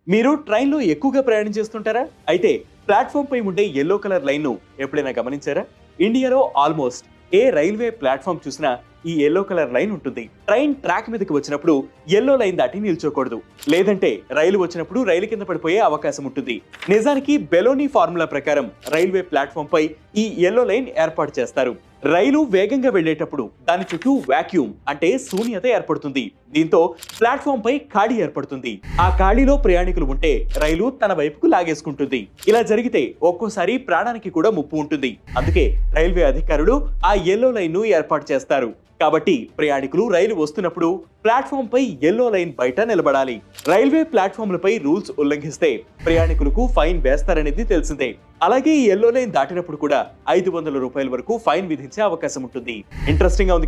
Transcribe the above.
మీరు ట్రైన్లో ఎక్కువగా ప్రయాణం చేస్తుంటారా? అయితే ప్లాట్‌ఫామ్ పై ఉండే యెల్లో కలర్ లైన్‌ను ఎప్పుడైనా గమనించారా? ఇండియాలో ఆల్మోస్ట్ ఏ రైల్వే ప్లాట్‌ఫామ్ చూసినా ఈ యెల్లో కలర్ లైన్ ఉంటుంది. ట్రైన్ ట్రాక్ మీదకి వచ్చినప్పుడు యెల్లో లైన్ దాటి నిల్చోకూడదు. లేదంటే రైలు వచ్చినప్పుడు రైలు కింద పడిపోయే అవకాశం ఉంటుంది. నిజానికి బెలోనీ ఫార్ములా ప్రకారం రైల్వే ప్లాట్‌ఫామ్ పై ఈ యెల్లో లైన్ ఏర్పాటు చేస్తారు. రైలు వేగంగా వెళ్లేటప్పుడు దాని చుట్టూ వాక్యూమ్ అంటే శూన్యత ఏర్పడుతుంది. దీంతో ప్లాట్‌ఫామ్ పై ఖాళీ ఏర్పడుతుంది. ఆ ఖాళీలో ప్రయాణికులు ఉంటే రైలు తన వైపుకు లాగేసుకుంటుంది. ఇలా జరిగితే ఒక్కోసారి ప్రాణానికి కూడా ముప్పు ఉంటుంది. అందుకే రైల్వే అధికారులు ఆ యెల్లో లైన్ ను ఏర్పాటు చేస్తారు. కాబట్టి ప్రయాణికులు రైలు వస్తున్నప్పుడు ప్లాట్‌ఫామ్ పై యెల్లో లైన్ బయట నిలబడాలి. రైల్వే ప్లాట్‌ఫామ్లపై రూల్స్ ఉల్లంఘిస్తే ప్రయాణికులకు ఫైన్ వేస్తారనేది తెలిసిందే. అలాగే ఈ యెల్లో లైన్ దాటినప్పుడు కూడా 500 రూపాయల వరకు ఫైన్ విధించే అవకాశం ఉంటుంది. ఇంట్రెస్టింగ్ గా ఉంది.